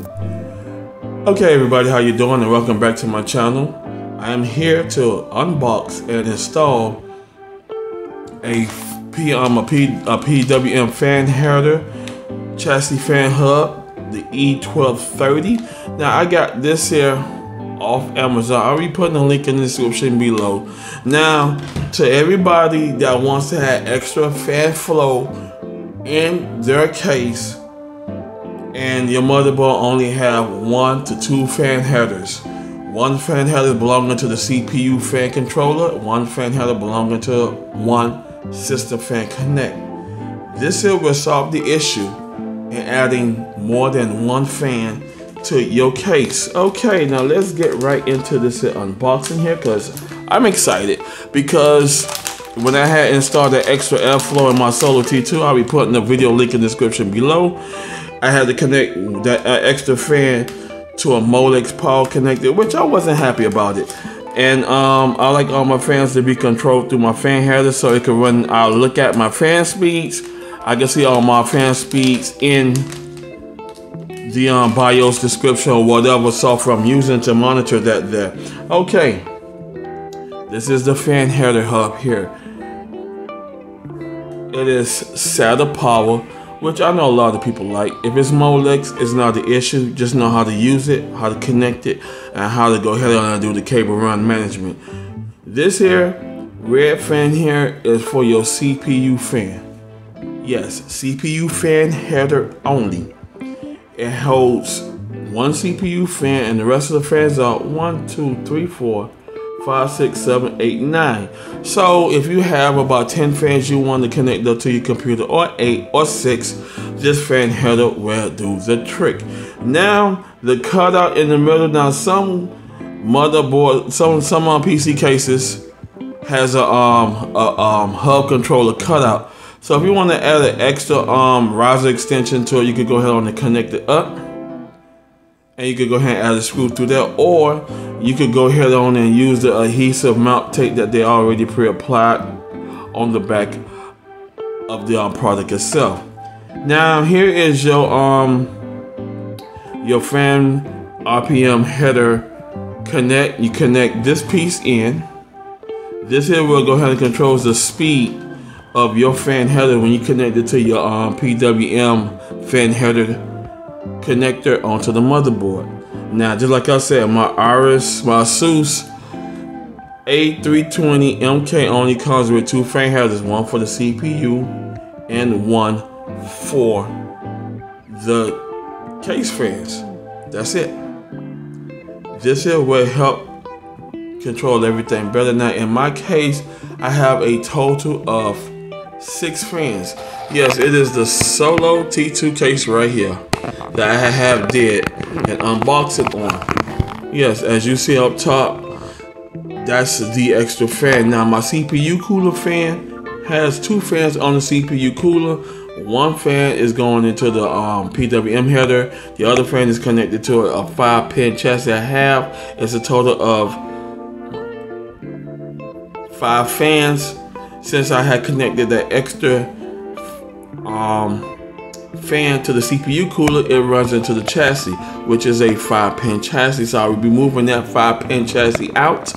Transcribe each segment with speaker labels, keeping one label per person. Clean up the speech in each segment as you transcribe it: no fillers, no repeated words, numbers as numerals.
Speaker 1: Okay everybody, how you doing, and welcome back to my channel. I am here to unbox and install a PWM fan header chassis fan hub, the E1230. Now I got this here off Amazon. I'll be putting a link in the description below. Now to everybody that wants to have extra fan flow in their case, and your motherboard only have 1 to 2 fan headers. One fan header belonging to the CPU fan controller, one fan header belonging to one system fan connect. This here will solve the issue in adding more than one fan to your case. Okay, now let's get right into this unboxing here, because I'm excited, because when I had installed the extra airflow in my Solo T2, I'll be putting the video link in the description below. I had to connect that extra fan to a Molex power connector, which I wasn't happy about it. And I like all my fans to be controlled through my fan header, so it can run. I'll look at my fan speeds. I can see all my fan speeds in the BIOS description or whatever software I'm using to monitor that there. Okay, this is the fan header hub here. It is SATA power, which I know a lot of people like. If it's Molex, it's not the issue. Just know how to use it, how to connect it, and how to go ahead and do the cable run management. This here, red fan here, is for your CPU fan. Yes, CPU fan header only. It holds one CPU fan, and the rest of the fans are 1, 2, 3, 4, 5, 6, 7, 8, 9. So if you have about 10 fans you want to connect up to your computer, or 8 or 6, this fan header will do the trick. Now the cutout in the middle. Now some motherboard, some PC cases has a hub controller cutout. So if you want to add an extra riser extension to it, you could go ahead and connect it up. And you could go ahead and add a screw through there, or you could go ahead on and use the adhesive mount tape that they already pre-applied on the back of the product itself. Now here is your fan RPM header connect. You connect this piece in. This here will go ahead and controls the speed of your fan header when you connect it to your PWM fan header connector onto the motherboard. Now, just like I said, my ASUS A320 MK only comes with 2 fan headers, one for the CPU and one for the case fans. That's it. This here will help control everything better. Now, in my case, I have a total of 6 fans. Yes, it is the Solo T2 case right here that I have did and unboxed it on. Yes, as you see up top, that's the extra fan. Now my CPU cooler fan has 2 fans on the CPU cooler. One fan is going into the PWM header. The other fan is connected to a 5-pin chassis I have. It's a total of 5 fans. Since I had connected the extra fan to the CPU cooler, it runs into the chassis, which is a 5-pin chassis. So I will be moving that 5-pin chassis out,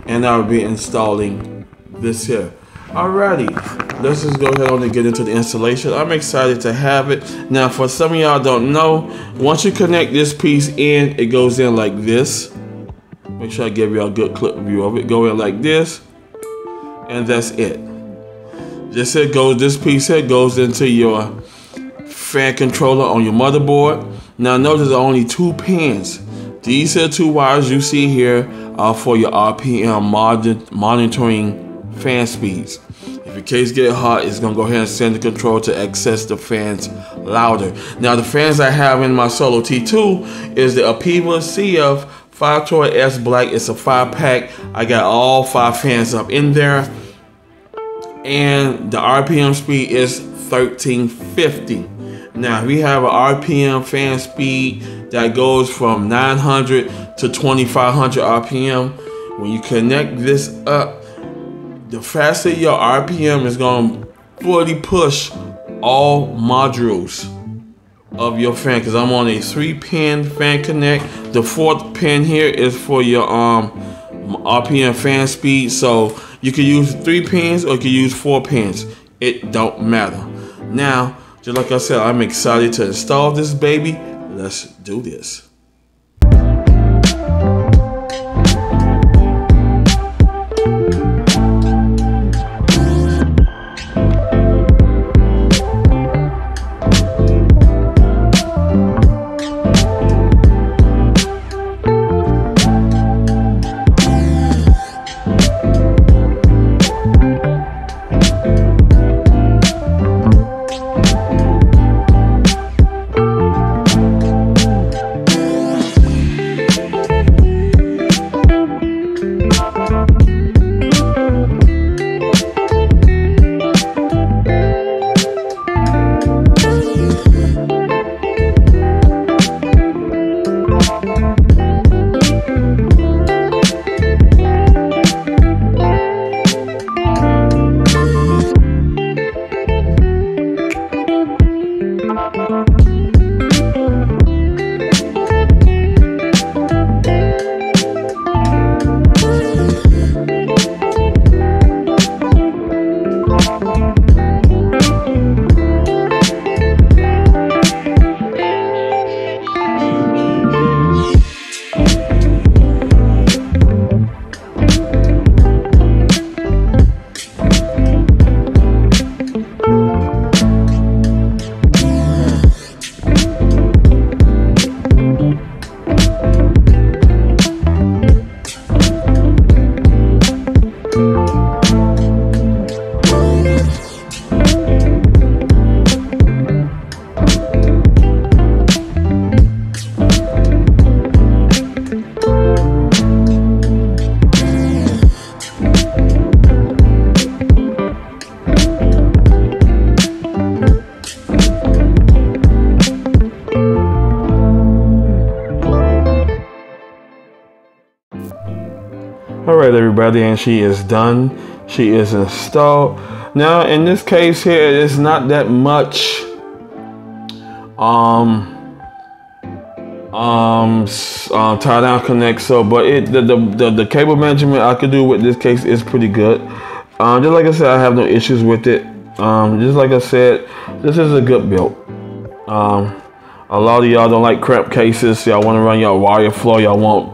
Speaker 1: and I will be installing this here. Alrighty, let's just go ahead on and get into the installation. I'm excited to have it. Now, for some of y'all don't know, once you connect this piece in, it goes in like this. Make sure I give you a good clip view of it. Go in like this, and that's it. This piece here goes into your fan controller on your motherboard. Now notice there are only 2 pins. These are 2 wires you see here are for your RPM monitoring fan speeds. If your case get hot, it's gonna go ahead and send the controller to access the fans louder. Now the fans I have in my Solo T2 is the Apiva CF 512S Black. It's a 5-pack. I got all 5 fans up in there, and the RPM speed is 1350. Now we have an RPM fan speed that goes from 900 to 2500 RPM. When you connect this up, the faster your RPM is going to fully push all modules of your fan, because I'm on a 3-pin fan connect. The 4th pin here is for your RPM fan speed. So you can use 3 pins or you can use 4 pins. It don't matter. Now, just like I said, I'm excited to install this baby. Let's do this. Alright everybody, and she is done. She is installed. Now in this case here, it's not that much tie down connect, so but the cable management I could do with this case is pretty good. Just like I said, I have no issues with it. Just like I said, this is a good build. A lot of y'all don't like cramped cases. Y'all want to run your wire flow. Y'all want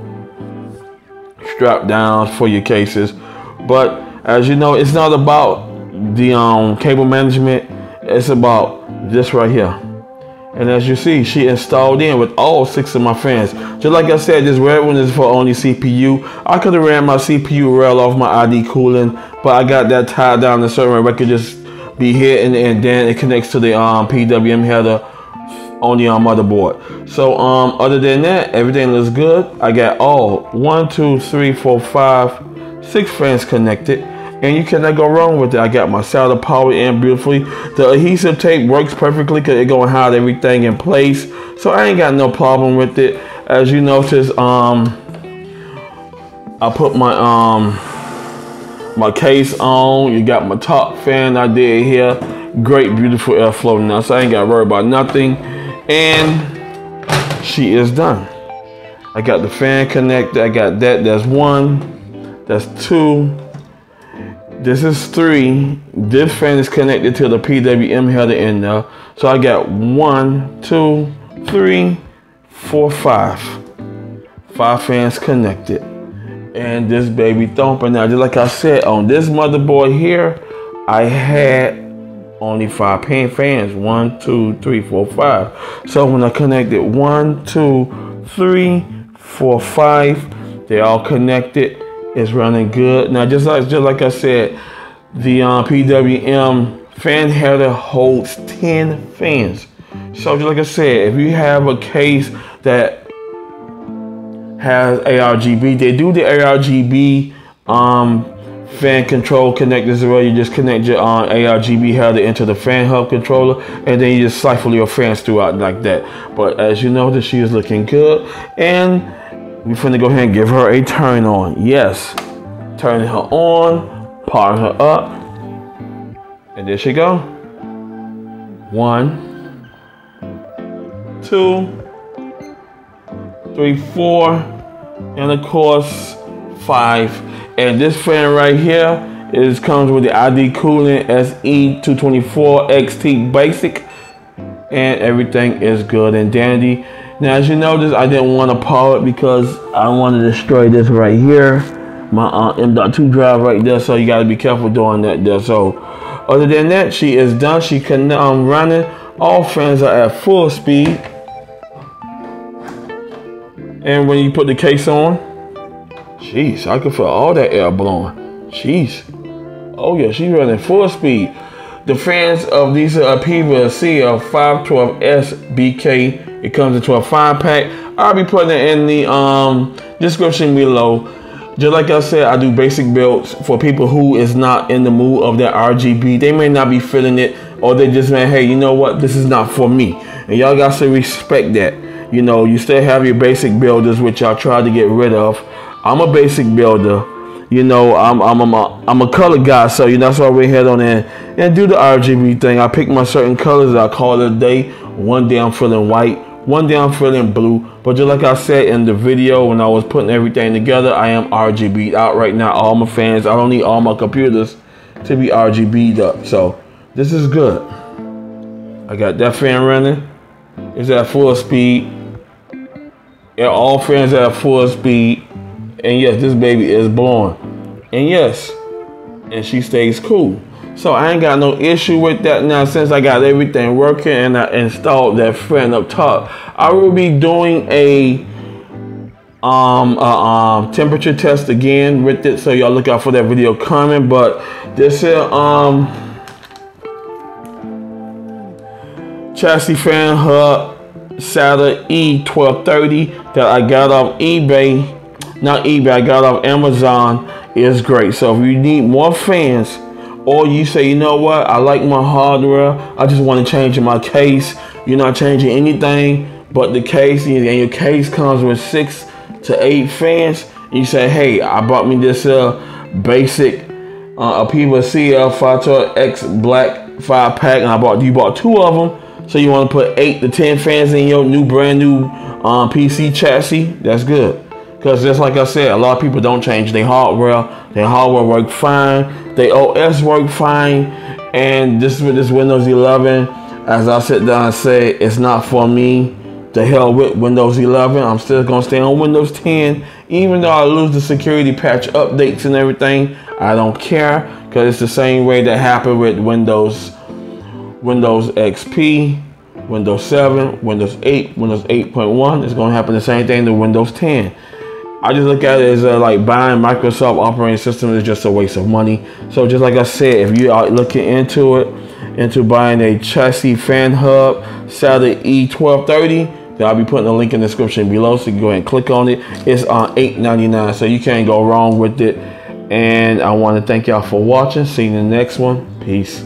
Speaker 1: strap down for your cases. But as you know, it's not about the cable management. It's about this right here. And as you see, she installed in with all 6 of my fans. Just like I said, this red one is for only CPU. I could have ran my CPU rail off my ID cooling, but I got that tied down a certain way where it could just be here, and then it connects to the PWM header on the motherboard. So other than that, everything looks good. I got all 1, 2, 3, 4, 5, 6 fans connected, and you cannot go wrong with it. I got my solder power in beautifully. The adhesive tape works perfectly because it's gonna hide everything in place, so I ain't got no problem with it. As you notice, I put my my case on. You got my top fan I did here. Great, beautiful airflow now, so I ain't got to worry about nothing. And she is done. I got the fan connected. I got that. That's 1. That's 2. This is 3. This fan is connected to the PWM header in there. So I got 1, 2, 3, 4, 5. 5 fans connected. And this baby thumping. Now, just like I said, on this motherboard here, I had only 5 fans. 1, 2, 3, 4, 5. So when I connected 1, 2, 3, 4, 5, they all connected. It's running good. Now, just like I said, the PWM fan header holds 10 fans. So just like I said, if you have a case that has ARGB, they do the ARGB fan control connectors where you just connect your ARGB header into the fan hub controller, and then you just siphon your fans throughout like that. But as you know, that she is looking good, and we're finna go ahead and give her a turn on. Yes, turning her on, powering her up, and there she go. 1, 2, 3, 4, and of course 5. And this fan right here comes with the ID Cooling SE224 XT Basic, and everything is good and dandy. Now, as you notice, I didn't want to power it because I want to destroy this right here, my M.2 drive right there. So you got to be careful doing that there. So other than that, she is done. She can running. All fans are at full speed. And when you put the case on, jeez, I can feel all that air blowing. Jeez. Oh yeah, she's running full speed. The fans of these PVC are 512S BK. It comes into a 5-pack. I'll be putting it in the description below. Just like I said, I do basic builds for people who is not in the mood of that RGB. They may not be feeling it, or they just may, hey, you know what, this is not for me. And y'all got to respect that. You know, you still have your basic builders, which y'all try to get rid of. I'm a basic builder. You know, I'm a color guy, so you know, that's why we head on in and do the RGB thing. I pick my certain colors. I call it a day. One day I'm feeling white. One day I'm feeling blue. But just like I said in the video when I was putting everything together, I am RGB'd out right now. All my fans, I don't need all my computers to be RGB'd up. So this is good. I got that fan running. It's at full speed. Yeah, all fans are at full speed. And yes, this baby is blowing. And yes, and she stays cool. So I ain't got no issue with that. Now, since I got everything working and I installed that fan up top, I will be doing a temperature test again with it. So y'all look out for that video coming. But this is chassis fan hub SATA E1230 that I got off eBay. Not eBay, I got off Amazon. Is great. So if you need more fans, or you say, you know what, I like my hardware, I just want to change my case. You're not changing anything but the case, and your case comes with 6 to 8 fans. You say, hey, I bought me this basic Apiva CL512X black 5-pack, and you bought 2 of them. So you want to put 8 to 10 fans in your brand new PC chassis. That's good. Because just like I said, a lot of people don't change their hardware. Their hardware work fine. Their OS work fine. And this with this Windows 11, as I sit down and say, it's not for me. The hell with Windows 11. I'm still going to stay on Windows 10. Even though I lose the security patch updates and everything, I don't care. Because it's the same way that happened with Windows XP, Windows 7, Windows 8, Windows 8.1. It's going to happen the same thing to Windows 10. I just look at it as like buying Microsoft operating system is just a waste of money. So just like I said, if you are looking into it, into buying a chassis fan hub SATA E1230, then I'll be putting a link in the description below, so you can go ahead and click on it. It's on $8.99, so you can't go wrong with it. And I want to thank y'all for watching. See you in the next one. Peace.